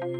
Hello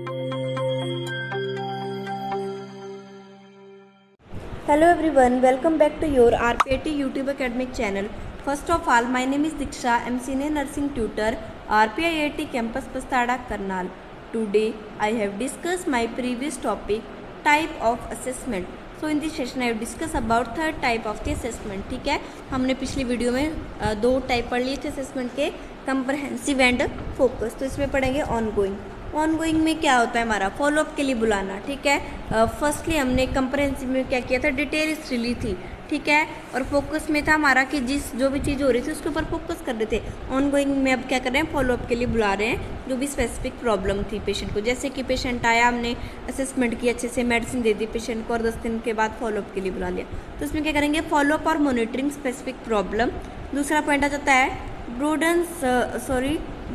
everyone, welcome back to your RPIT YouTube academic channel. First of all, my name is Diksha. I'm senior nursing tutor, RPIIT campus Pastada, Karnal. Today, I have discussed my previous topic, type of assessment. So in this session, I have discussed about third type of the assessment. ठीक है, हमने पिछली video में दो type पढ़ लिए थे assessment के, कंप्रहेंसिव एंड फोकस. तो इसमें पढ़ेंगे ऑनगोइंग. ऑनगोइंग में क्या होता है हमारा फॉलोअप के लिए बुलाना. ठीक है, फर्स्टली हमने कंप्रहेंसिव में क्या किया था, डिटेल हिस्ट्री ली थी. ठीक है, और फोकस में था हमारा कि जो भी चीज़ हो रही थी उसके ऊपर फोकस कर रहे थे. ऑनगोइंग में अब क्या कर रहे हैं, फॉलोअप के लिए बुला रहे हैं जो भी स्पेसिफिक प्रॉब्लम थी पेशेंट को. जैसे कि पेशेंट आया, हमने असेसमेंट की, अच्छे से मेडिसिन दे दी पेशेंट को और 10 दिन के बाद फॉलोअप के लिए बुला लिया. तो इसमें क्या करेंगे, फॉलोअप और मॉनिटरिंग स्पेसिफिक प्रॉब्लम. दूसरा पॉइंट आ जाता है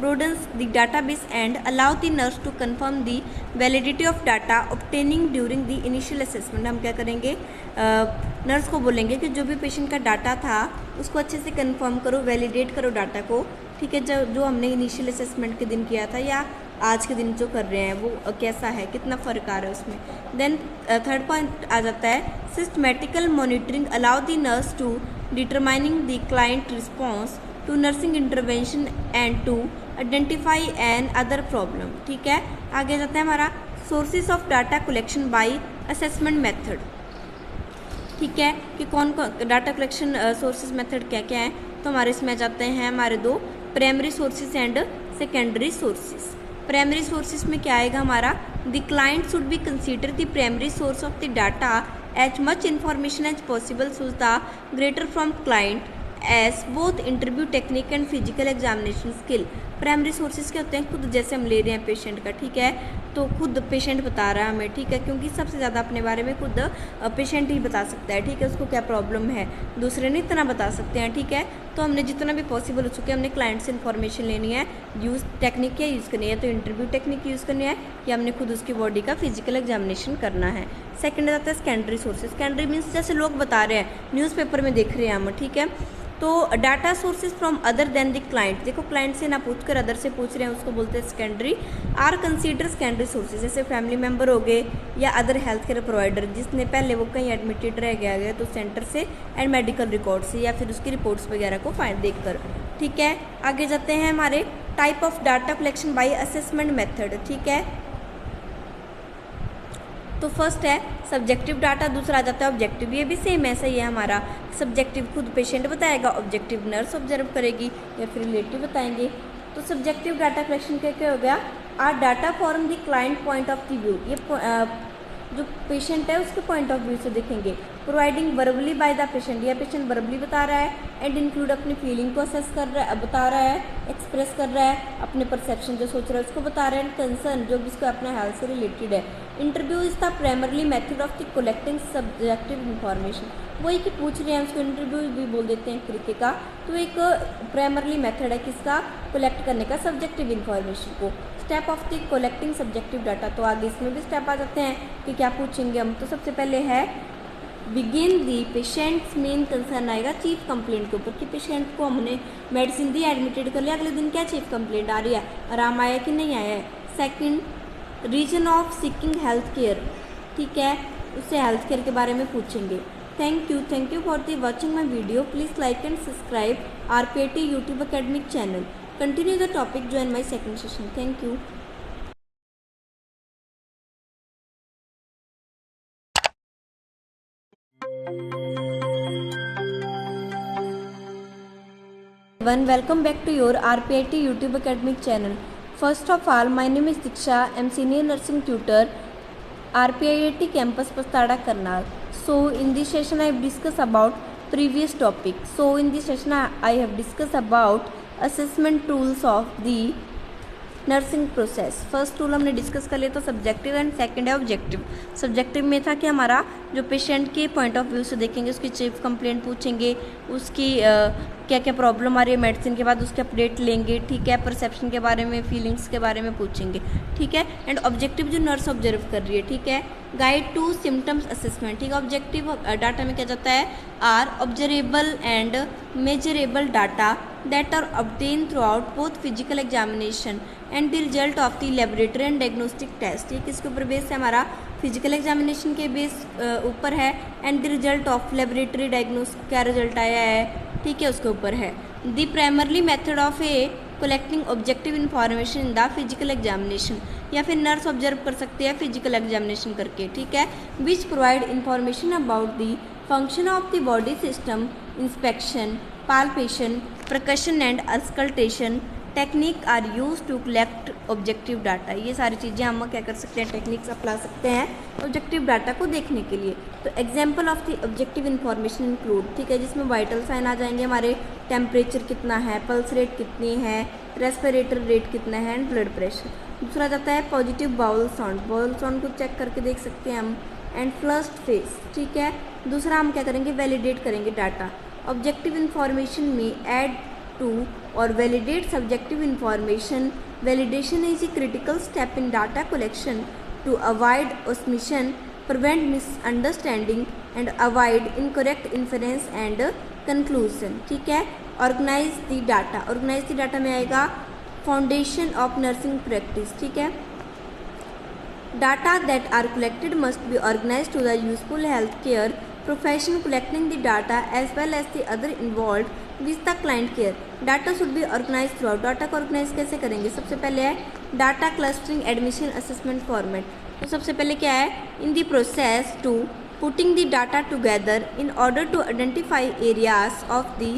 broadens the database and allow the nurse to confirm the validity of data obtaining during the initial assessment. हम क्या करेंगे, नर्स को बोलेंगे कि जो भी पेशेंट का डाटा था उसको अच्छे से कंफर्म करो, वैलिडेट करो डाटा को. ठीक है, जो हमने इनिशियल असेसमेंट के दिन किया था या आज के दिन जो कर रहे हैं वो कैसा है, कितना फ़र्क आ रहा है उसमें. देन थर्ड पॉइंट आ जाता है systematical monitoring allow the nurse to determining the client response to nursing intervention and to identify an other problem. ठीक है, आगे जाता है हमारा sources of data collection by assessment method. ठीक है, कि कौन कौन डाटा कलेक्शन सोर्सेज मेथड क्या क्या है. तो हमारे इसमें जाते हैं हमारे दो primary sources and secondary sources. Primary sources में क्या आएगा हमारा, the client should be consider the primary source of the data as much information as possible so the greater from client as both interview technique and physical examination skill. Primary sources क्या होते हैं, खुद जैसे हम ले रहे हैं patient का. ठीक है, तो खुद पेशेंट बता रहा है हमें. ठीक है, क्योंकि सबसे ज़्यादा अपने बारे में खुद पेशेंट ही बता सकता है. ठीक है, उसको क्या प्रॉब्लम है, दूसरे नहीं इतना बता सकते हैं. ठीक है, तो हमने जितना भी पॉसिबल हो चुके हमने क्लाइंट से इन्फॉर्मेशन लेनी है. यूज़ टेक्निक क्या यूज़ करनी है, तो इंटरव्यू टेक्निक यूज़ करनी है या हमने खुद उसकी बॉडी का फिजिकल एग्जामिनेशन करना है. सेकेंड आता है सेकेंडरी सोर्सेज. सेकेंडरी मीन्स जैसे लोग बता रहे हैं, न्यूज़पेपर में देख रहे हैं हम. ठीक है, तो data sources from other than the client. देखो, क्लाइंट से ना पूछ कर अदर से पूछ रहे हैं, उसको बोलते हैं secondary. Are consider secondary sources, जैसे फैमिली मेम्बर हो गए या अदर हेल्थ केयर प्रोवाइडर जिसने पहले वो कहीं एडमिटेड रह गया तो सेंटर से एंड मेडिकल रिकॉर्ड से या फिर उसकी रिपोर्ट्स वगैरह को फाइंड देख कर. ठीक है, आगे जाते हैं हमारे type of data collection by assessment method. ठीक है, तो फर्स्ट है सब्जेक्टिव डाटा, दूसरा आ जाता है ऑब्जेक्टिव. ये भी सेम ऐसा ही है हमारा. सब्जेक्टिव खुद पेशेंट बताएगा, ऑब्जेक्टिव नर्स ऑब्जर्व करेगी या फिर रिलेटिव बताएंगे. तो सब्जेक्टिव डाटा कलेक्शन क्या हो गया, are data form the client point of the view. ये जो पेशेंट है उसके पॉइंट ऑफ व्यू से देखेंगे. Providing verbally by the patient, या पेशेंट वर्बली बता रहा है एंड इंक्लूड अपनी फीलिंग को असेस कर रहा है, बता रहा है, एक्सप्रेस कर रहा है अपने परसेप्शन जो सोच रहा है उसको बता रहा है. कंसर्न जो भी इसको अपने हेल्थ से रिलेटेड है. Interview is the primarily method of the collecting subjective information. वही कि पूछ रहे हैं उसको इंटरव्यू भी बोल देते हैं एक तरीके का. तो एक प्राइमरली मेथड है किसका, कलेक्ट करने का सब्जेक्टिव इंफॉर्मेशन को. Step of the collecting subjective data, तो आगे इसमें भी स्टेप आ जाते हैं कि क्या पूछेंगे हम. तो सबसे पहले है बिगिन दी पेशेंट्स मेन कंसर्न आएगा चीफ कंप्लेंट के ऊपर कि पेशेंट को हमने मेडिसिन दी, एडमिटेड कर लिया, अगले दिन क्या चीफ कंप्लेंट आ रही है, आराम आया कि नहीं आया है. Second reason of seeking health care. ठीक है, उससे हेल्थ केयर के बारे में पूछेंगे. Thank you for the watching my video. Please like and subscribe RPIT YouTube academic channel. Continue the topic, join my second session. Thank you. Welcome back to your RPIT YouTube academic channel. First of all, my name is Diksha. I'm senior nursing tutor, RPIT campus Pastada, Karnal. So in this session I have discussed about previous topic. So in this session I have discussed about assessment tools of the nursing process. First tool हमने discuss कर लिया तो subjective and second है objective. Subjective में था कि हमारा जो पेशेंट के पॉइंट ऑफ व्यू से देखेंगे, उसकी चीफ कंप्लेंट पूछेंगे, उसकी क्या क्या प्रॉब्लम आ रही है मेडिसिन के बाद उसके अपडेट लेंगे. ठीक है, परसेप्शन के बारे में, फीलिंग्स के बारे में पूछेंगे. ठीक है, एंड ऑब्जेक्टिव जो नर्स ऑब्जर्व कर रही है. ठीक है, गाइड टू सिम्टम्स असेसमेंट. ठीक है, ऑब्जेक्टिव डाटा में क्या जाता है, are observable and measurable data that are obtained throughout both physical examination and the result of the laboratory and diagnostic test। ये किसके ऊपर बेस है? हमारा फिजिकल एग्जामिनेशन के बेस ऊपर है and the result of laboratory diagnostic क्या result आया है, ठीक है, उसके ऊपर है। The primarily method of A collecting objective information in the physical examination, या फिर नर्स ऑब्जर्व कर सकते हैं फिजिकल एग्जामिनेशन करके, ठीक है, which provide information about the function of the body system, inspection, palpation, percussion and auscultation technique are use to collect objective data. ये सारी चीज़ें हम क्या कर सकते हैं, टेक्निक्स अपना सकते हैं ऑब्जेक्टिव डाटा को देखने के लिए। तो example of the objective information include, ठीक है, जिसमें वाइटल साइन आ जाएंगे हमारे, टेम्परेचर कितना है, पल्स रेट कितनी है, रेस्पिरेटर रेट कितना है एंड ब्लड प्रेशर। दूसरा जाता है positive bowel sound, bowel sound को चेक करके देख सकते हैं हम, एंड फ्लश्ड फेस, ठीक है। दूसरा हम क्या करेंगे, वैलिडेट करेंगे डाटा। ऑब्जेक्टिव इन्फॉर्मेशन में ऐड टू और validate subjective information. Validation is a critical step in data collection to avoid omission, prevent misunderstanding and avoid incorrect inference and conclusion, ठीक है। Organise the data, organise the data में आएगा foundation of nursing practice, ठीक है। Data that are collected must be organised to the useful health care profession collecting the data as well as the other involved with the client care. Data should be organized throughout. Data को organise कैसे करेंगे? सबसे पहले है data clustering admission assessment format. तो सबसे पहले क्या है, in the process to putting the data together in order to identify areas of the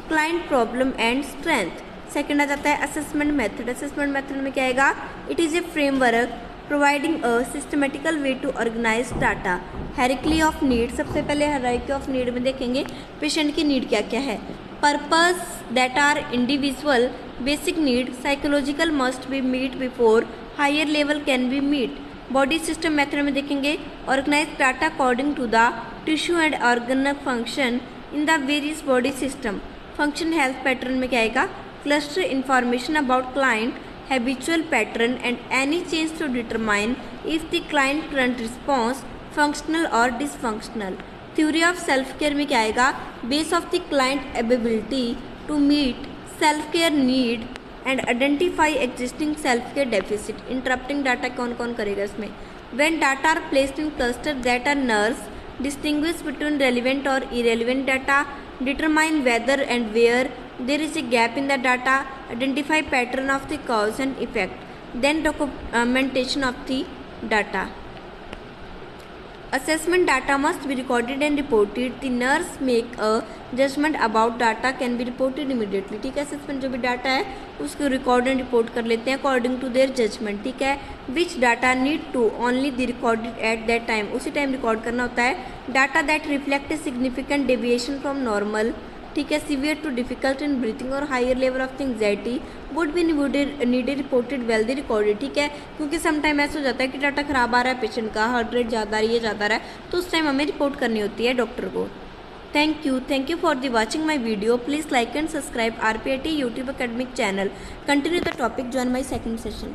client problem and strength. Second आ जाता है असेसमेंट मेथड। असेसमेंट मेथड में क्या आएगा, it is a framework providing a systematical way to organise data. Hierarchy of need, सबसे पहले hierarchy of need में देखेंगे पेशेंट की नीड क्या क्या है। Purpose that are individual basic need psychological must be meet before higher level can be meet. Body system method में देखेंगे organise data according to the tissue and organ function in the various body system. Function health pattern में क्या आएगा, cluster information about client habitual pattern and any change to determine if the client current response functional or dysfunctional। theory of self care में क्या आएगा, base of the client ability to meet self care need and identify existing self care deficit। interrupting data कौन कौन करेगा इसमें, when data are placed in cluster that are nurse distinguish between relevant or irrelevant data, determine whether and where there is a gap in the data, identify pattern of the cause and effect, then documentation of the data। assessment data must be recorded and reported। the nurse make a judgment about data can be reported immediately। ठीक है, assessment जो भी data है उसको record and report कर लेते हैं according to their judgement, ठीक है। Which data need to only the recorded at that time, उसी टाइम रिकॉर्ड करना होता है। Data that reflect a significant deviation from normal, ठीक है, severe to difficult in breathing और higher level of anxiety would be needed reported well the recorded, ठीक है। क्योंकि सम टाइम ऐसा हो जाता है कि डाटा खराब आ रहा है पेशेंट का, हार्ट रेट ज़्यादा आ रही है, ज़्यादा आ रहा है, तो उस टाइम हमें रिपोर्ट करनी होती है डॉक्टर को। Thank you for the watching my video. Please like and subscribe RPIT YouTube academic channel। Continue the topic, join my second session।